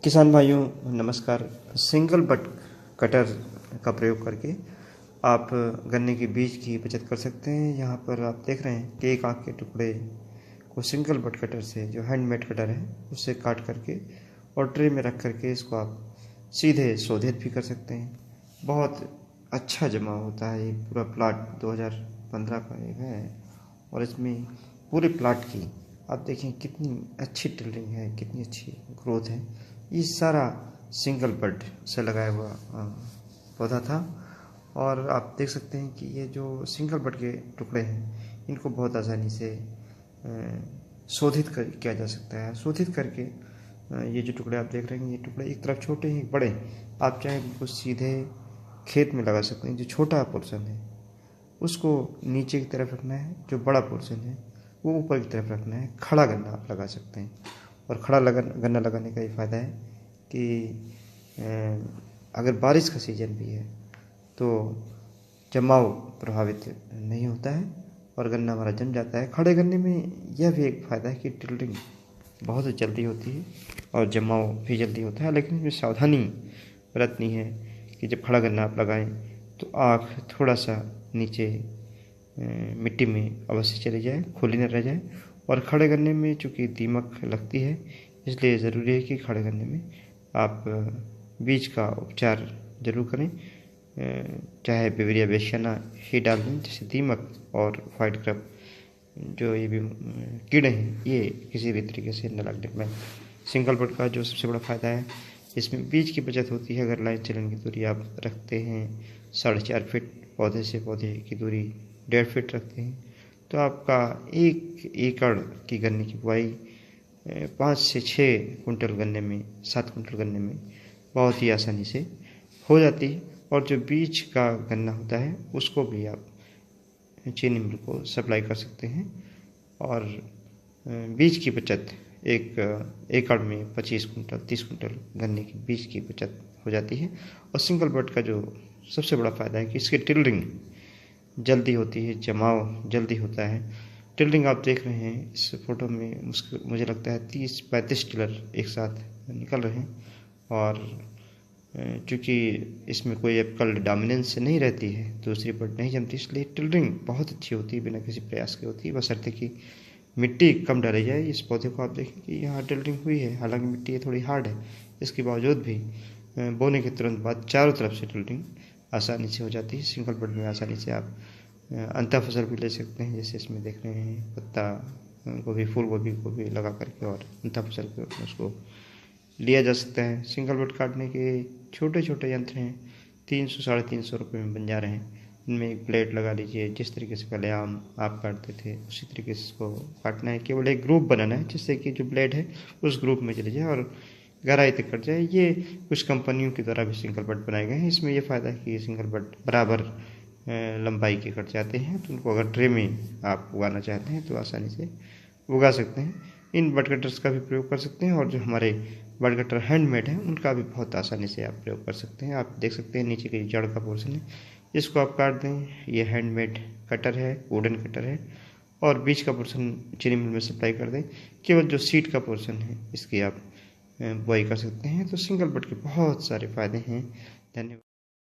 किसान भाइयों नमस्कार। सिंगल बट कटर का प्रयोग करके आप गन्ने के बीज की बचत कर सकते हैं। यहाँ पर आप देख रहे हैं कि एक आँख के टुकड़े को सिंगल बट कटर से, जो हैंडमेड कटर है, उससे काट करके और ट्रे में रख करके इसको आप सीधे शोधित भी कर सकते हैं। बहुत अच्छा जमा होता है। ये पूरा प्लाट 2015 का एक है और इसमें पूरे प्लाट की आप देखें कितनी अच्छी टिल्डिंग है, कितनी अच्छी ग्रोथ है। ये सारा सिंगल बड से लगाया हुआ पौधा था और आप देख सकते हैं कि ये जो सिंगल बड के टुकड़े हैं इनको बहुत आसानी से शोधित किया जा सकता है। शोधित करके ये जो टुकड़े आप देख रहे हैं, ये टुकड़े एक तरफ छोटे हैं एक बड़े, आप चाहें इनको सीधे खेत में लगा सकते हैं। जो छोटा पोर्शन है उसको नीचे की तरफ रखना है, जो बड़ा पोर्शन है वो ऊपर की तरफ रखना है। खड़ा गन्ना आप लगा सकते हैं और खड़ा गन्ना लगाने का ये फ़ायदा है कि अगर बारिश का सीज़न भी है तो जमाव प्रभावित नहीं होता है और गन्ना हमारा जम जाता है। खड़े गन्ने में यह भी एक फ़ायदा है कि टिल्डिंग बहुत जल्दी होती है और जमाव भी जल्दी होता है, लेकिन इसमें सावधानी बरतनी है कि जब खड़ा गन्ना आप लगाएं तो आँख थोड़ा सा नीचे मिट्टी में अवश्य चली जाए, खुली न रह जाए। और खड़े गन्ने में चूँकि दीमक लगती है, इसलिए ज़रूरी है कि खड़े गन्ने में आप बीज का उपचार ज़रूर करें, चाहे बिवरिया बेसियाना ही डाल दें, जैसे दीमक और वाइट क्रप जो ये भी कीड़े हैं ये किसी भी तरीके से न लगने पाए। सिंगल बड का जो सबसे बड़ा फ़ायदा है, इसमें बीज की बचत होती है। अगर लाइन चलन की दूरी आप रखते हैं 4.5 फीट, पौधे से पौधे की दूरी 1.5 फीट रखते हैं, तो आपका 1 एकड़ की गन्ने की बुआई 5 से 6 कुंटल गन्ने में, 7 कुंटल गन्ने में बहुत ही आसानी से हो जाती है। और जो बीज का गन्ना होता है उसको भी आप चीनी मिल को सप्लाई कर सकते हैं और बीज की बचत एक एकड़ में 25 कुंटल 30 कुंटल गन्ने की बीज की बचत हो जाती है। और सिंगल बड का जो सबसे बड़ा फ़ायदा है कि इसकी टिल्डिंग जल्दी होती है, जमाव जल्दी होता है। टिल्डिंग आप देख रहे हैं इस फोटो में, मुझे लगता है 30-35 टिलर एक साथ निकल रहे हैं। और चूँकि इसमें कोई एपिकल डोमिनेंस नहीं रहती है, दूसरी बड नहीं जमती, इसलिए टिल्डिंग बहुत अच्छी होती है, बिना किसी प्रयास के होती है। बशर्ते कि मिट्टी कम डाली जाए। इस पौधे को आप देखें कि यहाँ टिल्डिंग हुई है, हालांकि मिट्टी ये थोड़ी हार्ड है, इसके बावजूद भी बोने के तुरंत बाद चारों तरफ से टिल्डिंग आसानी से हो जाती है। सिंगल बड में आसानी से आप अंतर फसल भी ले सकते हैं, जैसे इसमें देख रहे हैं पत्ता गोभी, फूल गोभी को भी लगा करके और अंतर फसल के उसको लिया जा सकता है। सिंगल बड काटने के छोटे छोटे यंत्र हैं, 300-350 रुपये में बन जा रहे हैं। इनमें एक ब्लेड लगा लीजिए, जिस तरीके से पहले आम आप काटते थे उसी तरीके से इसको काटना है। केवल एक ग्रुप बनाना है जिससे कि जो ब्लेड है उस ग्रुप में चले जाए और गहराई तक कट जाए। ये कुछ कंपनियों के द्वारा भी सिंगल बड बनाए गए हैं। इसमें यह फ़ायदा है कि सिंगल बड बराबर लंबाई के कट जाते हैं, तो उनको अगर ट्रे में आप उगाना चाहते हैं तो आसानी से उगा सकते हैं। इन बड कटर्स का भी प्रयोग कर सकते हैं और जो हमारे बड कटर हैंडमेड हैं उनका भी बहुत आसानी से आप प्रयोग कर सकते हैं। आप देख सकते हैं नीचे की जड़ का पोर्शन है, इसको आप काट दें। ये हैंडमेड कटर है, वुडन कटर है और बीच का पोर्शन चीनी मिल में सप्लाई कर दें। केवल जो सीड का पोर्शन है इसकी आप बुआई कर सकते हैं। तो सिंगल बड के बहुत सारे फ़ायदे हैं। धन्यवाद।